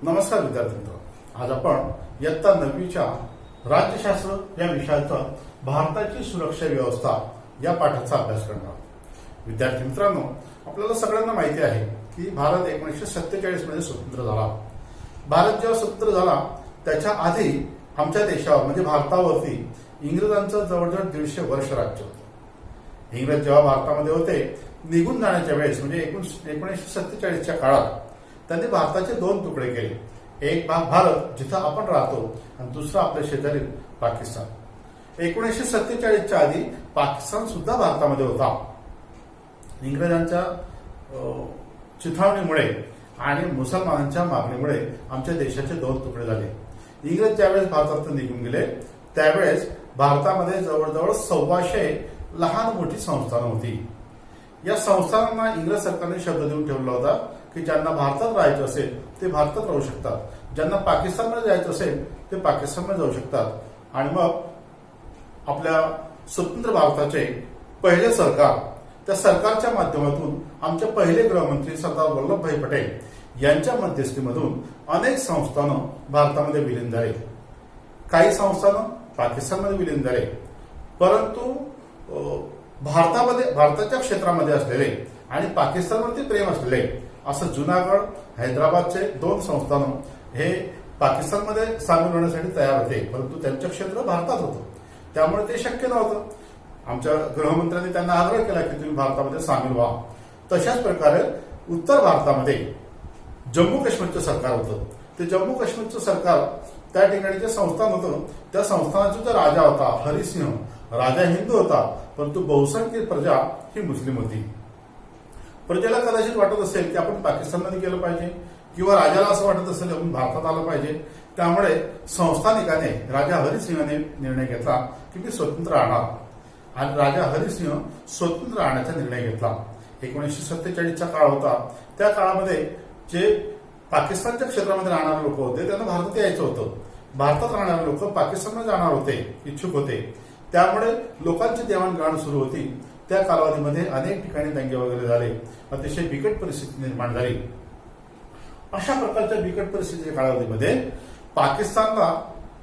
नमस्कार विद्यार्थी मित्र, आज आपण इयत्ता 9वीच्या राज्यशास्त्र या विषयाचा भारताची सुरक्षा व्यवस्था या पाठाचा अभ्यास करणार आहोत। विद्यार्थी मित्रांनो, आपल्याला सगळ्यांना माहिती आहे की भारत 1947 मध्ये स्वतंत्र झाला। भारत जेव्हा स्वतंत्र झाला त्याच्या आधी आमच्या देशावर म्हणजे भारतावरती इंग्रजांचं जवळजवळ 150 वर्ष राज्य होतं। इंग्रज जेव्हा भारतामध्ये होते, निघून जाण्याच्या वेळेस म्हणजे 1947च्या काळात त्यांनी भारताचे 2 तुकडे केले। एक भाग भारत जिथं आपण राहतो आणि दुसरा आपल्या शेजारी पाकिस्तान। 1947च्या आधी पाकिस्तान सुद्धा भारतामध्ये होता। इंग्रजांच्या चिथावणीमुळे आणि मुसलमानांच्या मागणीमुळे आमच्या देशाचे 2 तुकडे झाले। इंग्रज ज्यावेळेस भारतातून निघून गेले त्यावेळेस भारतामध्ये जवळजवळ 1,200 लहान मोठी संस्थानं होती। या संस्थानांना इंग्रज सरकारने शब्द देऊन ठेवला होता की ज्यांना भारतात राहायचं असेल ते भारतात राहू शकतात, ज्यांना पाकिस्तानमध्ये जायचं असेल ते पाकिस्तानमध्ये जाऊ शकतात। आणि मग आपल्या स्वतंत्र भारताचे पहिले सरकार, त्या सरकारच्या माध्यमातून आमचे पहिले गृहमंत्री सरदार वल्लभभाई पटेल यांच्या मध्यस्थीमधून अनेक संस्थानं भारतामध्ये विलीन झाले। काही संस्थानं पाकिस्तानमध्ये विलीन झाले, परंतु भारताच्या क्षेत्रामध्ये असलेले आणि पाकिस्तानवरती प्रेम असलेले असं जुनागड, हैदराबादचे 2 संस्थानं हे पाकिस्तानमध्ये सामील होण्यासाठी तयार होते, परंतु त्यांचं क्षेत्र भारतात होतं, त्यामुळे ते शक्य नव्हतं। आमच्या गृहमंत्र्यांनी त्यांना आग्रह केला की तुम्ही भारतामध्ये सामील व्हा। तशाच प्रकारे उत्तर भारतामध्ये जम्मू काश्मीरचं सरकार होतं। ते जम्मू काश्मीरचं सरकार त्या ठिकाणी जे संस्थान होतं त्या संस्थानाचा जो राजा होता हरिसिंह, राजा हिंदू होता, परंतु बहुसंख्य प्रजा ही मुस्लिम होती। प्रजेला कदाचित वाटत असेल की आपण पाकिस्तानमध्ये गेलं पाहिजे किंवा राजाला असं वाटत असेल की आपण भारतात आलं पाहिजे, त्यामुळे संस्थानिकाने राजा हरिसिंहने निर्णय घेतला की मी स्वतंत्र राहणार आणि राजा हरिसिंह स्वतंत्र राहण्याचा निर्णय घेतला। 1947चा काळ होता, त्या काळामध्ये जे पाकिस्तानच्या क्षेत्रामध्ये राहणारे लोक होते त्यांना भारतात यायचं होतं। भारतात राहणारे लोक पाकिस्तानमध्ये जाणार होते, इच्छुक होते, त्यामुळे लोकांची देवाणघेवाण सुरू होती। त्या कालावधीमध्ये अनेक ठिकाणी दंगे वगैरे झाले, अतिशय बिकट परिस्थिती निर्माण झाली। अशा प्रकारच्या बिकट परिस्थितीच्या कालावधीमध्ये पाकिस्तानला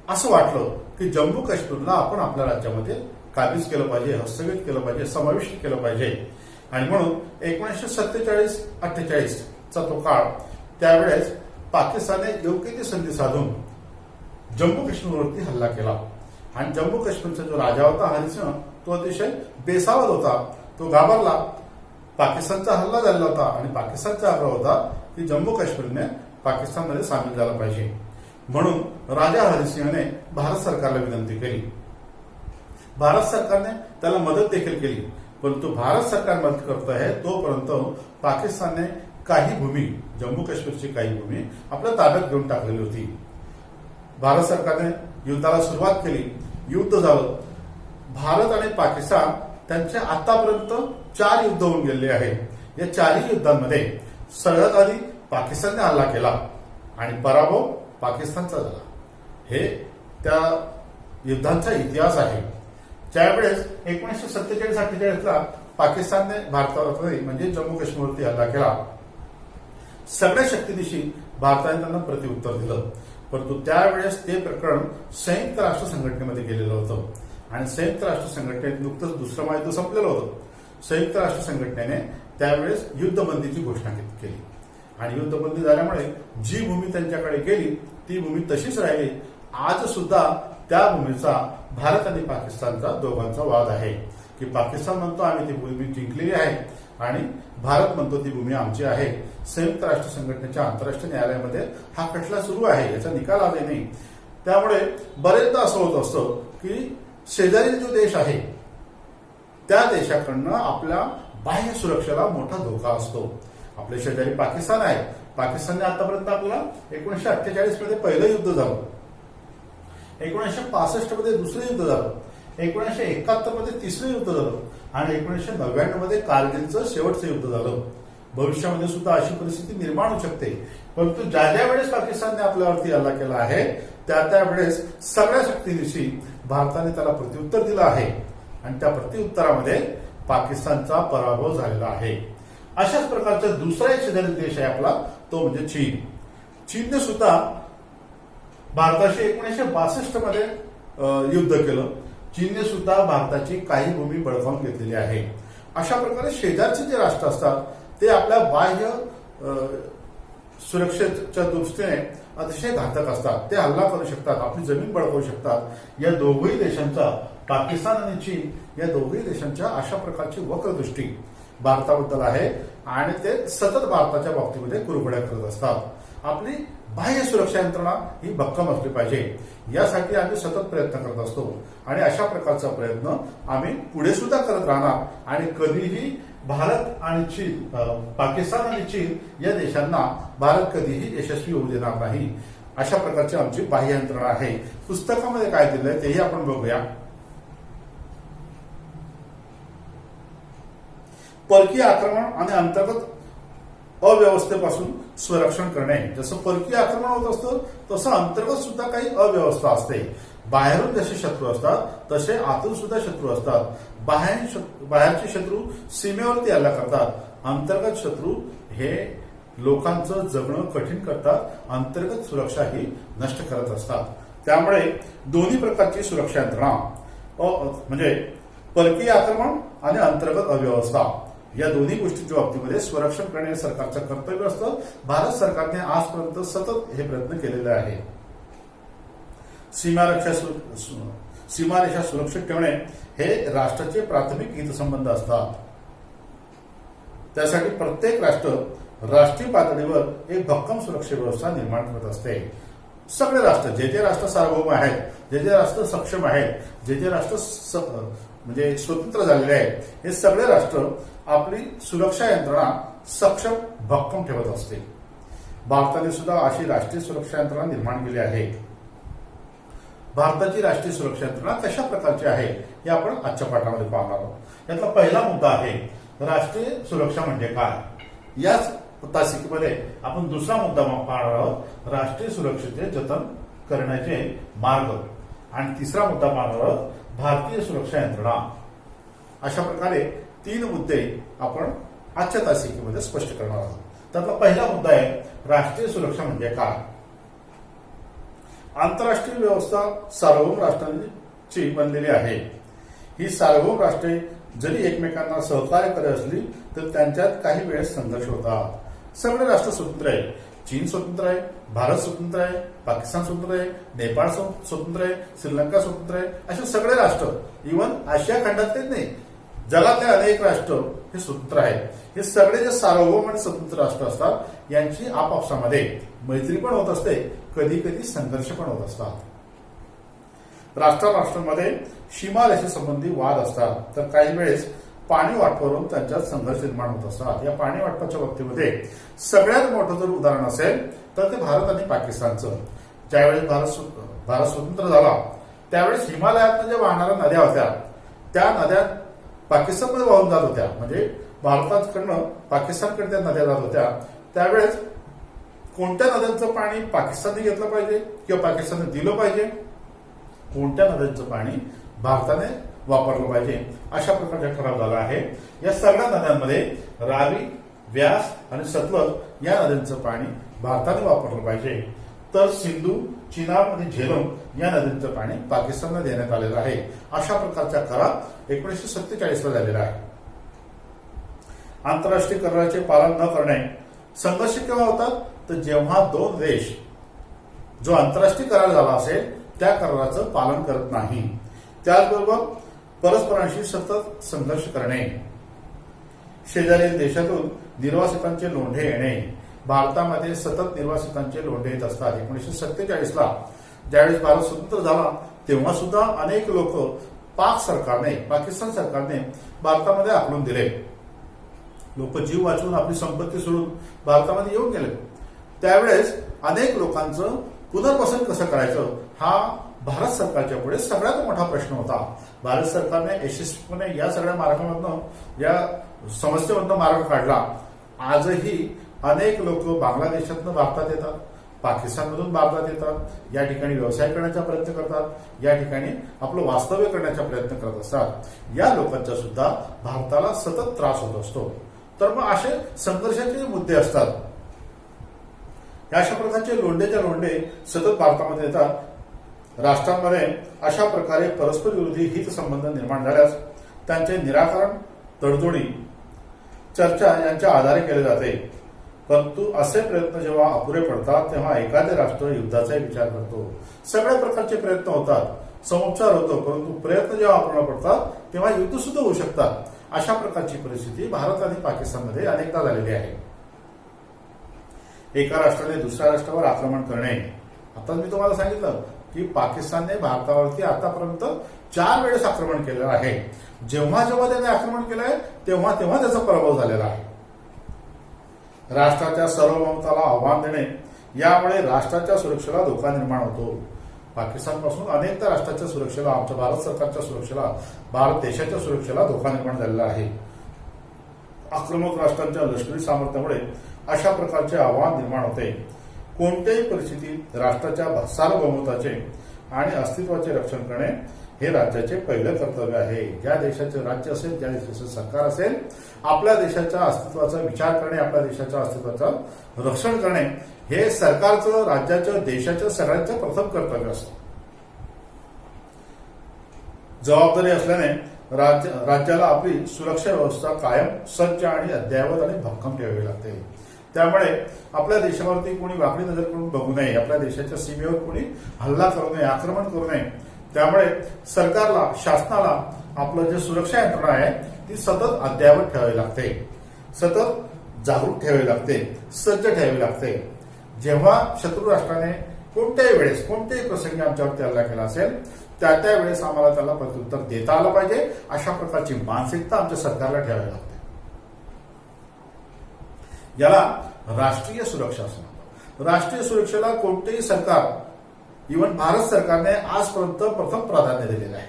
असं वाटलं की जम्मू काश्मीरला आपण आपल्या राज्यामध्ये काबीज केलं पाहिजे, हस्तगत केलं पाहिजे, समाविष्ट केलं पाहिजे। आणि म्हणून 1947-48चा तो काळ, त्यावेळेस पाकिस्तानने योग्य ती संधी साधून जम्मू काश्मीरवरती हल्ला केला। आणि जम्मू काश्मीरचा जो राजा होता हरिसिंह तो अतिशय बेसावध होता, तो घाबरला। पाकिस्तानचा हल्ला झालेला होता आणि पाकिस्तानचा आग्रह होता की जम्मू काश्मीरने पाकिस्तानमध्ये सामील झाला पाहिजे, म्हणून राजा हरिसिंहने भारत सरकारला विनंती केली। भारत सरकारने त्याला मदत देखील केली, परंतु भारत सरकार मदत करत आहे तोपर्यंत पाकिस्तानने काही भूमी, जम्मू काश्मीरची काही भूमी आपल्या ताब्यात घेऊन टाकलेली होती। भारत सरकारने युद्धाला सुरुवात केली, युद्ध झालं। भारत आणि पाकिस्तान त्यांचे आतापर्यंत 4 युद्ध होऊन गेलेले आहेत। या 4ही युद्धांमध्ये सगळ्यात आधी पाकिस्तानने हल्ला केला आणि पराभव पाकिस्तानचा झाला। हे त्या युद्धांचा इतिहास आहे। ज्यावेळेस 1947-48ला पाकिस्तानने भारतावर म्हणजे जम्मू काश्मीरवरती हल्ला केला, सगळ्या शक्तीनिशी भारताने त्यांना प्रत्युत्तर दिलं, परंतु त्यावेळेस ते प्रकरण संयुक्त राष्ट्र संघटनेमध्ये गेलेलं होतं आणि संयुक्त राष्ट्र संघटनेत नुकतंच दुसरं महायुद्ध संपलेलं होतं। संयुक्त राष्ट्र संघटनेने त्यावेळेस युद्धबंदीची घोषणा केली आणि युद्धबंदी झाल्यामुळे जी भूमी त्यांच्याकडे गेली ती भूमी तशीच राहिली। आज सुद्धा त्या भूमीचा भारत आणि पाकिस्तानचा दोघांचा वाद आहे की पाकिस्तान म्हणतो आम्ही ती भूमी जिंकलेली आहे आणि भारत म्हणतो ती भूमी आमची आहे। संयुक्त राष्ट्र संघटनेच्या आंतरराष्ट्रीय न्यायालयामध्ये हा खटला सुरू आहे, याचा निकाल आले नाही। त्यामुळे बरेचदा असं होत असतं की शेजारील जो देश आहे त्या देशाकडनं आपल्या बाह्य सुरक्षेला मोठा धोका असतो। आपले शेजारी पाकिस्तान आहे, पाकिस्तानने आतापर्यंत आपल्याला 1948 मध्ये पहिलं युद्ध झालं, 1965 मध्ये दुसरं युद्ध झालं, 1971 मध्ये तिसरं युद्ध झालं आणि 1999 मध्ये कारगिलचं शेवटचं युद्ध झालं। भविष्यामध्ये सुद्धा अशी परिस्थिती निर्माण होऊ शकते, परंतु ज्या वेळेस पाकिस्तानने आपल्यावरती हल्ला केला आहे त्या वेळेस सगळ्या शक्तीनिशी भारताने त्याला प्रत्युत्तर दिलं आहे आणि त्या प्रत्युत्तरामध्ये पाकिस्तानचा पराभव झालेला आहे। अशाच प्रकारचा दुसरा एक शेजारी देश आहे आपला, तो म्हणजे चीन। चीनने सुद्धा भारताशी 1962 मध्ये युद्ध केलं. चीनने सुद्धा भारताची काही भूमी बळकावून घेतलेली आहे. अशा प्रकारे शेजारचे जे राष्ट्र असतात ते आपल्या बाह्य सुरक्षेच्या दृष्टीने अतिशय घातक असतात. ते हल्ला करू शकतात, आपली जमीन बळकावू शकतात. या दोघही देशांचा, पाकिस्तान आणि चीन या दोघही देशांच्या अशा प्रकारची वक्रदृष्टी भारताबद्दल आहे आणि ते सतत भारताच्या बाबतीमध्ये कुरघोड्या करत असतात. आपली बाह्य सुरक्षा यंत्रणा ही भक्कम असली पाहिजे यासाठी आम्ही सतत प्रयत्न करत असतो आणि अशा प्रकारचा प्रयत्न आम्ही पुढे सुद्धा करत राहणार आणि कधीही भारत आणि चीन, पाकिस्तान आणि चीन या देशांना भारत कधीही यशस्वी होऊ देणार नाही. अशा प्रकारची आमची बाह्य यंत्रणा आहे. पुस्तकामध्ये काय दिलंय तेही आपण बघूया. परकीय आक्रमण आणि अंतर्गत अव्यवस्थेपासून संरक्षण करणे. जसं परकीय आक्रमण होत असतं तसं अंतर्गत सुद्धा काही अव्यवस्था असते. बाहेरून जसे शत्रू असतात तसे आतून सुद्धा शत्रू असतात. बाहेरचे शत्रू सीमेवरती हल्ला करतात. अंतर्गत शत्रू हे लोकांचं जगणं कठीण करतात. अंतर्गत सुरक्षा ही नष्ट करत असतात. त्यामुळे दोन्ही प्रकारची सुरक्षा यंत्रणा म्हणजे परकीय आक्रमण आणि अंतर्गत अव्यवस्था या दोन्ही गोष्टींच्या बाबतीमध्ये संरक्षण करणे सरकारचं कर्तव्य असतं. भारत सरकारने आजपर्यंत सतत हे प्रयत्न केलेले आहे. सीमारेषा सुरक्षित ठेवणे हे राष्ट्राचे प्राथमिक हितसंबंध असतात. त्यासाठी प्रत्येक राष्ट्र राष्ट्रीय पातळीवर एक भक्कम सुरक्षा व्यवस्था निर्माण करत असते. सगळे राष्ट्र, जे राष्ट्र सार्वभौम आहेत, जे राष्ट्र सक्षम आहेत, जे राष्ट्र म्हणजे स्वतंत्र झालेले आहेत, हे सगळे राष्ट्र आपली सुरक्षा यंत्रणा सक्षम, भक्कम ठेवत असते. भारताने सुद्धा अशी राष्ट्रीय सुरक्षा यंत्रणा निर्माण केली आहे. भारताची राष्ट्रीय सुरक्षा यंत्रणा कशा प्रकारची आहे हे आपण आजच्या पाठामध्ये पाहणार आहोत. यातला पहिला मुद्दा आहे राष्ट्रीय सुरक्षा म्हणजे काय. याच तासिकेमध्ये आपण दुसरा मुद्दा पाहणार आहोत, राष्ट्रीय सुरक्षेचे जतन करण्याचे मार्ग. आणि तिसरा मुद्दा पाहणार आहोत, भारतीय सुरक्षा यंत्रणा. अशा प्रकारे 3 मुद्दे आपण आजच्या तासिकेमध्ये स्पष्ट करणार आहोत. त्यातला पहिला मुद्दा आहे राष्ट्रीय सुरक्षा म्हणजे काय. आंतरराष्ट्रीय व्यवस्था सार्वभौम राष्ट्रांची बनलेली आहे. ही सार्वभौम राष्ट्रे जरी एकमेकांना सहकार्य करत असली तर त्यांच्यात काही वेळेस संघर्ष होतात. सगळे राष्ट्र स्वतंत्र आहे. चीन स्वतंत्र आहे, भारत स्वतंत्र आहे, पाकिस्तान स्वतंत्र आहे, नेपाळ स्वतंत्र आहे, श्रीलंका स्वतंत्र आहे. असे सगळे राष्ट्र, इव्हन आशिया खंडातलेच नाही, जगातले अनेक राष्ट्र हे स्वतंत्र आहेत. हे सगळे जे सार्वभौम आणि स्वतंत्र राष्ट्र असतात यांची आपापसामध्ये मैत्री पण होत असते, कधी कधी संघर्ष पण होत असतात. राष्ट्रांमध्ये सीमारेषेसंबंधी वाद असतात, तर काही वेळेस पाणी वाटपावरून त्यांच्यात संघर्ष निर्माण होत असतात. या पाणी वाटपाच्या बाबतीमध्ये सगळ्यात मोठं जर उदाहरण असेल तर ते भारत आणि पाकिस्तानचं. ज्यावेळेस भारत स्वतंत्र झाला त्यावेळेस हिमालयात जे वाहणाऱ्या नद्या होत्या त्या नद्या पाकिस्तानमध्ये वाहून जात होत्या. म्हणजे भारताकडनं पाकिस्तानकडे त्या नद्या जात होत्या. त्यावेळेस कोणत्या नद्यांचं पाणी पाकिस्तानने घेतलं पाहिजे किंवा पाकिस्तानने दिलं पाहिजे, कोणत्या नद्यांचं पाणी भारताने वापरलं पाहिजे, अशा प्रकारचा ठराव झाला आहे. या सगळ्या नद्यांमध्ये रावी, व्यास आणि सतलज या नद्यांचं पाणी भारताने वापरलं पाहिजे. तर सिंधू, चिनाब आणि झेलम या नद्यांचं पाणी पाकिस्तानला देण्यात आलेलं आहे. अशा प्रकारचा करार 1947 ला झालेला आहे. आंतरराष्ट्रीय कराराचे पालन न करणे. संघर्ष केव्हा होतात तर जेव्हा 2 देश जो आंतरराष्ट्रीय करार झाला असेल त्या कराराचं पालन करत नाही. त्याचबरोबर परस्परांशी सतत संघर्ष करणे. शेजारी देशातून निर्वासितांचे लोंढे येणे. भारतामध्ये सतत निर्वासितांचे लोंढे येत असतात. 1947 ला ज्यावेळेस भारत स्वतंत्र झाला तेव्हा सुद्धा अनेक लोक पाकिस्तान सरकारने भारतामध्ये आखलून दिले. लोक जीव वाचवून आपली संपत्ती सोडून भारतामध्ये येऊन गेले. त्यावेळेस अनेक लोकांचं पुनर्वसन कसं करायचं हा भारत सरकारच्या पुढे सगळ्यात मोठा प्रश्न होता. भारत सरकारने यशस्वीपणे या सगळ्या मार्गामधनं, या समस्येमधनं मार्ग काढला. आजही अनेक लोक बांगलादेशातून भारतात येतात, पाकिस्तानमधून भारतात येतात, या ठिकाणी व्यवसाय करण्याचा प्रयत्न करतात, या ठिकाणी आपलं वास्तव्य करण्याचा प्रयत्न करत असतात. या लोकांचा सुद्धा भारताला सतत त्रास होत असतो. तर मग असे संघर्षाचे मुद्दे असतात. या अशा प्रकारचे लोंढेच्या लोंढे सतत भारतामध्ये येतात। राष्ट्रांमध्ये अशा प्रकारे परस्पर विरोधी हितसंबंध निर्माण झाल्यास त्यांचे निराकरण तडजोडी चर्चा यांच्या आधारे केले जाते। परंतु असे प्रयत्न जेव्हा अपुरे पडतात तेव्हा एखादे राष्ट्र युद्धाचाही विचार करतो। सगळ्या प्रकारचे प्रयत्न होतात, समुपचार होतो, परंतु प्रयत्न जेव्हा अपूर्ण पडतात तेव्हा युद्ध सुद्धा होऊ शकतात। अशा प्रकारची परिस्थिती भारत आणि पाकिस्तानमध्ये अनेकदा झालेली आहे। एका राष्ट्राने दुसऱ्या राष्ट्रावर आक्रमण करणे, आता मी तुम्हाला सांगितलं की पाकिस्तानने भारतावरती आतापर्यंत 4 वेळेस आक्रमण केलेलं आहे। जेव्हा जेव्हा त्याने आक्रमण केलं आहे तेव्हा तेव्हा त्याचा पराभव झालेला आहे। राष्ट्राच्या सार्वभौमत्वाला आव्हान देणे, यामुळे राष्ट्राच्या सुरक्षेला धोका निर्माण होतो। पाकिस्तानपासून अनेकदा राष्ट्राच्या सुरक्षेला, आमच्या भारत सरकारच्या सुरक्षेला, भारत देशाच्या सुरक्षेला धोका निर्माण झालेला आहे। आक्रमक राष्ट्रांच्या लष्करी सामर्थ्यामुळे अशा प्रकारचे आव्हान निर्माण होते। कोणत्याही परिस्थितीत राष्ट्राच्या सार्वभौमत्वाचे आणि अस्तित्वाचे रक्षण करणे हे राज्याचे पहिले कर्तव्य आहे। ज्या देशाचे राज्य असेल, ज्या देशाचे सरकार असेल, आपल्या देशाच्या अस्तित्वाचा विचार करणे, आपल्या देशाच्या अस्तित्वाचं रक्षण करणे हे सरकारचं, राज्याचं, देशाच्या सगळ्यांचं प्रथम कर्तव्य असतं। जबाबदारी असल्याने राज्याला आपली सुरक्षा व्यवस्था कायम, सज्ज आणि अद्ययावत आणि भक्कम ठेवावी लागते। त्यामुळे आपल्या देशावरती कोणी वाकडी नजर करून बघू नये, आपल्या देशाच्या सीमेवर कोणी हल्ला करू नये, आक्रमण करू नये। त्यामुळे सरकारला, शासनाला आपलं जे सुरक्षा यंत्रणा आहे ती सतत अद्ययावत ठेवावी लागते, सतत जागरूक ठेवावी लागते, सज्ज ठेवावी लागते। जेव्हा शत्रू राष्ट्राने कोणत्याही वेळेस, कोणत्याही प्रसंगी आमच्यावरती हल्ला केला असेल त्या वेळेस आम्हाला त्याला प्रत्युत्तर देता आलं पाहिजे, अशा प्रकारची मानसिकता आमच्या सरकारला ठेवावी लागते। याला राष्ट्रीय सुरक्षा असं म्हणतात। राष्ट्रीय सुरक्षेला कोणतेही सरकार, इव्हन भारत सरकारने आजपर्यंत प्रथम प्राधान्य दिलेलं आहे।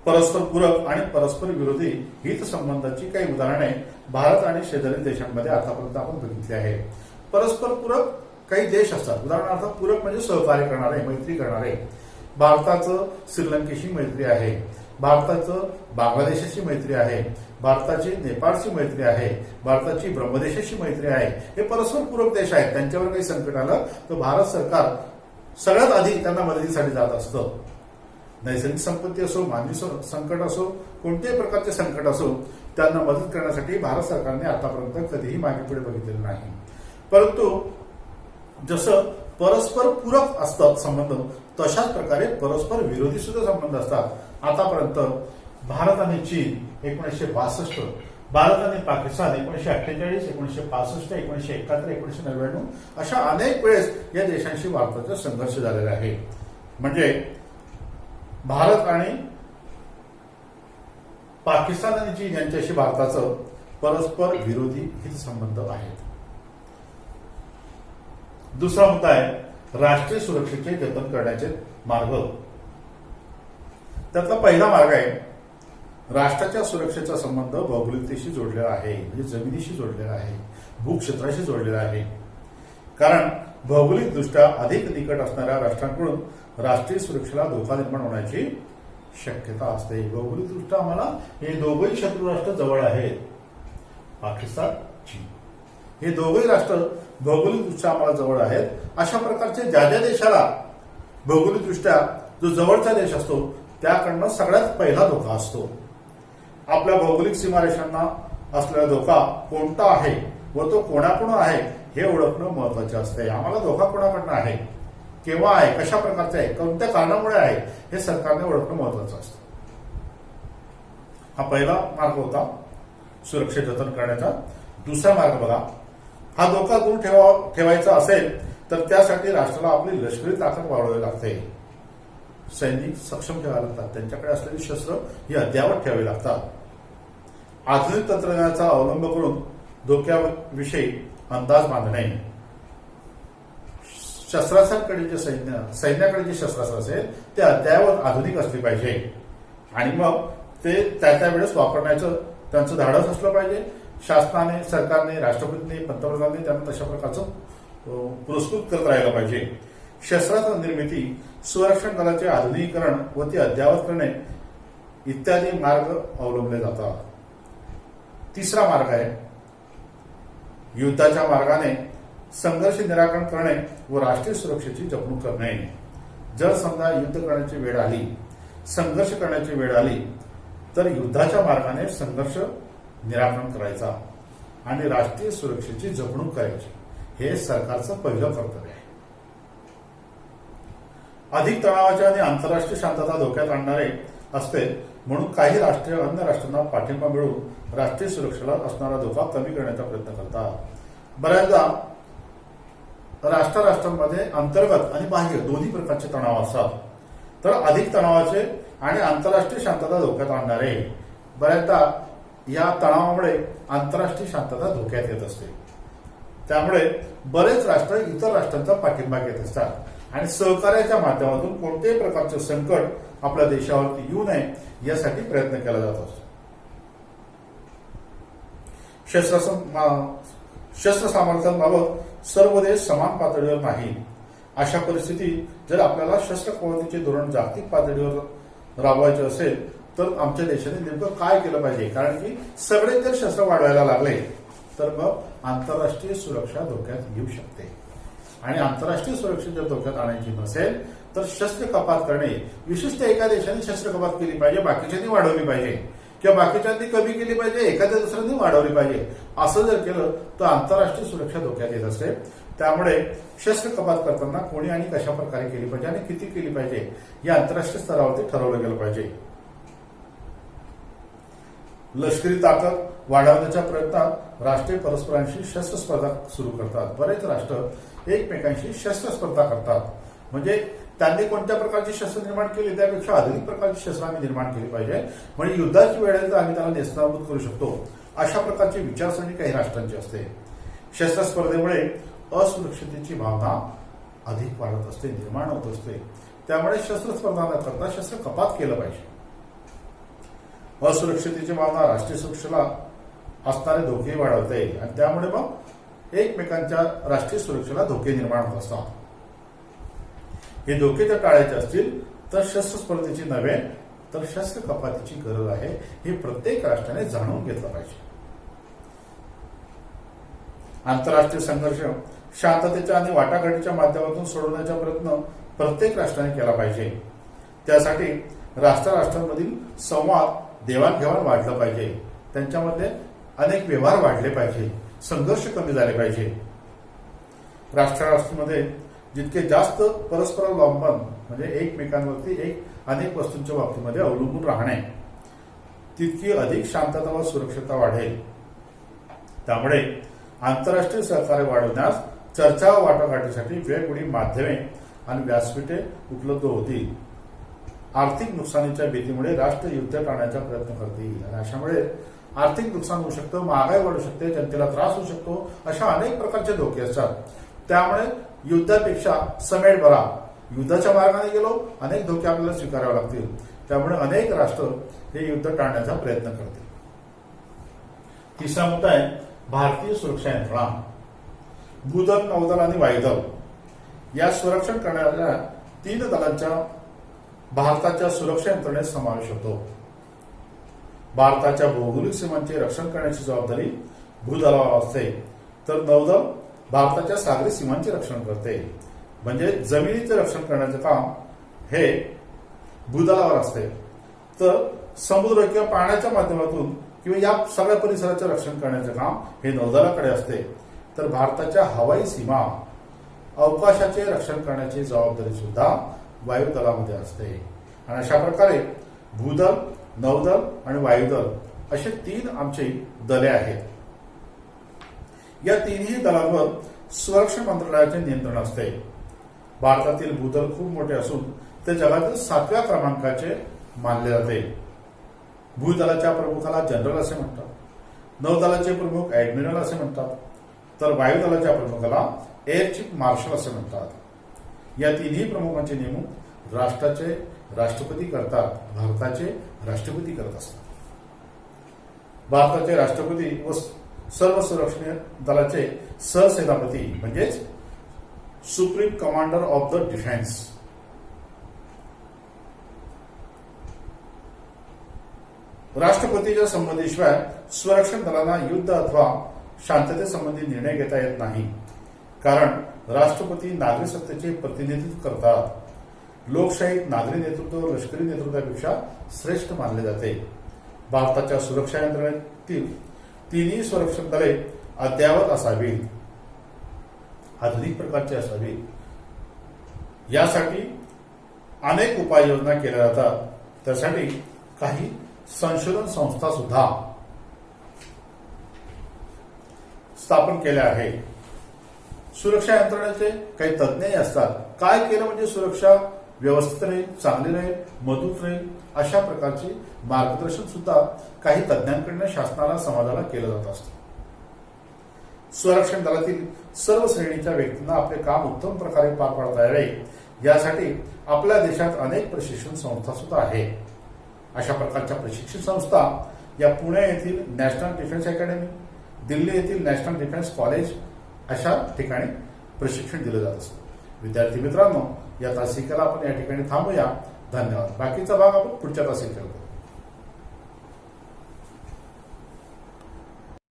परस्पर पूरक आणि परस्पर विरोधी हितसंबंधाची काही उदाहरणे भारत आणि शेजारी देशांमध्ये आतापर्यंत आपण बघितली आहे। परस्पर पूरक काही देश असतात, उदाहरणार्थ पूरक म्हणजे सहकार्य करणारे, मैत्री करणारे। भारताचं श्रीलंकेशी मैत्री आहे, भारताचं बांगलादेशाची मैत्री आहे, भारताची नेपाळची मैत्री आहे, भारताची ब्रह्मदेशाची मैत्री आहे। हे परस्पर पूरक देश आहेत। त्यांच्यावर काही संकट आलं तर भारत सरकार सगळ्यात आधी त्यांना मदतीसाठी जात असतं। नैसर्गिक संपत्ती असो, मानवी संकट असो, कोणत्याही प्रकारचे संकट असो, त्यांना मदत करण्यासाठी भारत सरकारने आतापर्यंत कधीही मागे पुढे बघितलेलं नाही। परंतु जसं परस्पर पूरक असतात संबंध, तशाच प्रकारे परस्पर विरोधी सुद्धा संबंध असतात। आतापर्यंत भारत आणि चीन 1962, भारत आणि पाकिस्तान 1948, 1965, 1971, 1999 अशा अनेक वेळेस या देशांशी भारताचा संघर्ष झालेला आहे। म्हणजे भारत आणि पाकिस्तान आणि चीन यांच्याशी भारताचं परस्पर विरोधी हितसंबंध आहेत। दुसरा मुद्दा आहे राष्ट्रीय सुरक्षेचे जतन करण्याचे मार्ग। त्यातला पहिला मार्ग आहे राष्ट्राच्या सुरक्षेचा संबंध भौगोलिकतेशी जोडलेला आहे, म्हणजे जमिनीशी जोडलेला आहे, भूक्षेत्राशी जोडलेला आहे। कारण भौगोलिकदृष्ट्या अधिक निकट असणाऱ्या राष्ट्रांकडून राष्ट्रीय सुरक्षेला धोका निर्माण होण्याची शक्यता असते। भौगोलिकदृष्ट्या आम्हाला हे दोघंही शत्रू राष्ट्र जवळ आहेत, पाकिस्तान, चीन, हे दोघंही राष्ट्र भौगोलिकदृष्ट्या आम्हाला जवळ आहेत। अशा प्रकारचे ज्या ज्या देशाला भौगोलिकदृष्ट्या जो जवळचा देश असतो त्याकडनं सगळ्यात पहिला धोका असतो। आपल्या भौगोलिक सीमारेषांना असलेला धोका कोणता आहे व तो कोणाकडून आहे हे ओळखणं महत्वाचे असते। आम्हाला धोका कोणाकडनं आहे, केव्हा आहे, कशा प्रकारचा आहे, कोणत्या कारणामुळे आहे हे सरकारने ओळखणं महत्वाचं असतं। हा पहिला मार्ग होता सुरक्षा जतन करण्याचा। दुसरा मार्ग बघा, हा धोका दूर ठेवायचा असेल तर त्यासाठी राष्ट्राला आपली लष्करी ताकद वाढवावी लागते, सैनिक सक्षम ठेवावे लागतात, त्यांच्याकडे असलेली शस्त्र ही अद्ययावत ठेवावी लागतात। आधुनिक तंत्रज्ञानाचा अवलंब करून धोक्याविषयी अंदाज बांधणे, शस्त्रास्त्रांकडे जे सैन्याकडे जे शस्त्रास्त्र असेल ते अद्ययावत आधुनिक असले पाहिजे आणि मग ते त्या वेळेस वापरण्याचं त्यांचं धाडस असलं पाहिजे। शासनाने, सरकारने, राष्ट्रपतीने, पंतप्रधानांनी त्यांना तशा प्रकारचं पुरस्कृत करत राहिलं पाहिजे। शस्त्रास्त्र निर्मिती, संरक्षण दलाचे आधुनिकीकरण व ती अद्ययावत करणे इत्यादी मार्ग अवलंबले जातात। तिसरा मार्ग आहे युद्धाच्या मार्गाने संघर्ष निराकरण करणे व राष्ट्रीय सुरक्षेची जपणूक करणे. जर समजा युद्ध करण्याची वेळ आली, संघर्ष करण्याची वेळ आली, तर युद्धाच्या मार्गाने संघर्ष निराकरण करायचा आणि राष्ट्रीय सुरक्षेची जपणूक करायची, हे सरकारचं पहिलं कर्तव्य आहे. अधिक तणावाचे आणि आंतरराष्ट्रीय शांतता धोक्यात आणणारे असते, म्हणून काही राष्ट्र अन्य राष्ट्रांना पाठिंबा मिळवून राष्ट्रीय सुरक्षेला असणारा धोका कमी करण्याचा प्रयत्न करतात. बऱ्याचदा राष्ट्रांमध्ये अंतर्गत आणि बाह्य दोन्ही प्रकारचे तणाव असतात. तर अधिक तणावाचे आणि आंतरराष्ट्रीय शांतता धोक्यात आणणारे, बऱ्याचदा या तणावामुळे आंतरराष्ट्रीय शांतता धोक्यात येत असते. त्यामुळे बरेच राष्ट्र इतर राष्ट्रांचा पाठिंबा घेत असतात आणि सहकार्याच्या माध्यमातून कोणत्याही प्रकारचे संकट आपल्या देशावरती येऊ नये यासाठी प्रयत्न केला जात असतो. शस्त्र सामर्थ्यांबाबत सर्व देश समान पातळीवर नाही. अशा परिस्थितीत जर आपल्याला शस्त्रक्रांतीचे धोरण जागतिक पातळीवर राबवायचे असेल तर आमच्या देशाने नेमकं काय केलं पाहिजे, कारण की सगळे जर शस्त्र वाढवायला लागले तर मग आंतरराष्ट्रीय सुरक्षा धोक्यात येऊ शकते. आणि आंतरराष्ट्रीय सुरक्षा जर धोक्यात आणायची नसेल तर शस्त्र कपात करणे, विशिष्ट एका देशाने शस्त्र कपात केली पाहिजे, बाकीच्यांनी वाढवली पाहिजे, किंवा बाकीच्यांनी कमी केली पाहिजे, एखाद्या दुसऱ्यांनी वाढवली पाहिजे, असं जर केलं तर आंतरराष्ट्रीय सुरक्षा धोक्यात येत असते. त्यामुळे शस्त्र कपात करताना कोणी आणि कशा प्रकारे केली पाहिजे आणि किती केली पाहिजे या आंतरराष्ट्रीय स्तरावरती ठरवलं गेलं पाहिजे. लष्करी ताकद वाढवण्याच्या प्रयत्नात राष्ट्रीय परस्परांशी शस्त्र स्पर्धा सुरू करतात. बरेच राष्ट्र एकमेकांशी शस्त्र स्पर्धा करतात, म्हणजे त्यांनी कोणत्या प्रकारची शस्त्र निर्माण केली त्यापेक्षा अधिक प्रकारची शस्त्र आम्ही निर्माण केली पाहिजे, म्हणजे युद्धाची वेळ आली तर आम्ही त्याला नेस्तनाबूत करू शकतो, अशा प्रकारची विचारसरणी काही राष्ट्रांची असते. शस्त्र स्पर्धेमुळे असुरक्षिततेची भावना अधिक वाढत असते, निर्माण होत असते. त्यामुळे शस्त्र स्पर्धा न करता शस्त्र कपात केलं पाहिजे. असुरक्षिततेची भावना राष्ट्रीय सुरक्षेला असणारे धोके वाढवते आणि त्यामुळे मग एकमेकांच्या राष्ट्रीय सुरक्षेला धोके निर्माण होत असतात. हे धोके जर टाळायचे असतील तर शस्त्र स्पर्धेची नव्हे तर शस्त्र कपातीची गरज आहे, हे प्रत्येक राष्ट्राने जाणून घेतलं पाहिजे. आंतरराष्ट्रीय संघर्ष शांततेच्या आणि वाटाघाटीच्या माध्यमातून सोडवण्याचा प्रयत्न प्रत्येक राष्ट्राने केला पाहिजे. त्यासाठी राष्ट्रांमधील संवाद देवाणघेवाण वाढलं पाहिजे, त्यांच्यामध्ये अनेक व्यवहार वाढले पाहिजे, संघर्ष कमी झाले पाहिजे. राष्ट्रांमध्ये जितके जास्त परस्परावलंबन म्हणजे एकमेकांवरती अनेक वस्तूंच्या बाबतीमध्ये अवलंबून राहणे, तितकी अधिक शांतता व सुरक्षितता वाढेल. त्यामुळे आंतरराष्ट्रीय सहकार्य वाढवण्यास चर्चा व वाटाघाटीसाठी वेगवेगळी माध्यमे आणि व्यासपीठे उपलब्ध होतील. आर्थिक नुकसानीच्या भीतीमुळे राष्ट्र युद्ध टाळण्याचा प्रयत्न करतील आणि अशामुळे आर्थिक नुकसान होऊ शकतं, महागाई वाढू शकते, जनतेला त्रास होऊ शकतो, अशा अनेक प्रकारचे धोके असतात. त्यामुळे युद्धापेक्षा समेट बरा, युद्धाच्या मार्गाने गेलो अनेक धोके आपल्याला स्वीकारावे लागतील. त्यामुळे अनेक राष्ट्र हे युद्ध टाळण्याचा प्रयत्न करतील. तिसरा मुद्दा आहे भारतीय सुरक्षा यंत्रणा. भूदल, नौदल आणि वायुदल या संरक्षण करणाऱ्या 3 दलांच्या भारताच्या सुरक्षा यंत्रणेत समावेश होतो. भारताच्या भौगोलिक सीमांचे रक्षण करण्याची जबाबदारी भूदलावर असते, तर नौदल भारताच्या सागरी सीमांचे रक्षण करते. म्हणजे जमिनीचे रक्षण करण्याचे काम हे भूदलावर असते, तर समुद्र किंवा पाण्याच्या माध्यमातून किंवा या सगळ्या परिसराचे रक्षण करण्याचे काम हे नौदलाकडे असते. तर भारताच्या हवाई सीमा, अवकाशाचे रक्षण करण्याची जबाबदारी सुद्धा वायुदलामध्ये असते. आणि अशा प्रकारे भूदल, नौदल आणि वायुदल असे 3 आमची दले आहेत. या 3ही दलांवर संरक्षण मंत्रालयाचे नियंत्रण असते. भारतातील भूदल खूप मोठे असून ते जगातील 7व्या क्रमांकाचे मानले जाते. भूदलाच्या प्रमुखाला जनरल असे म्हणतात, नौदलाचे प्रमुख ऍडमिरल असे म्हणतात, तर वायुदलाच्या प्रमुखाला एअर चीफ मार्शल असे म्हणतात. या 3ही प्रमुखांचे नेमणूक राष्ट्राचे राष्ट्रपती करतात, भारताचे राष्ट्रपती करत असतात. भारताचे राष्ट्रपती व सर्व संरक्षण दलाचे सहसेनापती म्हणजेच supreme commander of the defence राष्ट्रपतीच्या संमतीशिवाय संरक्षण दलांना युद्ध अथवा शांततेसंबंधी निर्णय घेता येत नाही, कारण राष्ट्रपती नागरी सत्तेचे प्रतिनिधित्व करतात. लोकशाहीत नागरी नेतृत्व लष्करी नेतृत्वापेक्षा श्रेष्ठ मानले जाते. भारताच्या सुरक्षा यंत्रणेतील तिन्ही संरक्षण दले अद्ययावत असावीत, आधुनिक प्रकारची असावी. यासाठी अनेक उपाययोजना केल्या जातात. त्यासाठी काही संशोधन संस्था सुद्धा स्थापन केल्या आहेत. सुरक्षा यंत्रणेचे काही तज्ज्ञही असतात. काय केलं म्हणजे सुरक्षा व्यवस्थित राहील, चांगली राहील, मजबूत राहील, अशा प्रकारचे मार्गदर्शन सुद्धा काही तज्ज्ञांकडून शासनाला समाजाला केलं जात असतं. संरक्षण दलातील सर्व श्रेणीच्या व्यक्तींना आपले काम उत्तम प्रकारे पार पाडता यावे, यासाठी आपल्या देशात अनेक प्रशिक्षण संस्था सुद्धा आहेत. अशा प्रकारच्या प्रशिक्षण संस्था या पुणे येथील नॅशनल डिफेन्स अकॅडमी, दिल्ली येथील नॅशनल डिफेन्स कॉलेज अशा ठिकाणी प्रशिक्षण दिलं जात असतं. विद्यार्थी मित्रांनो, या तासिकेला आपण या ठिकाणी थांबूया. धन्यवाद. बाकीचा भाग आपण पुढच्या तासिकेला करू.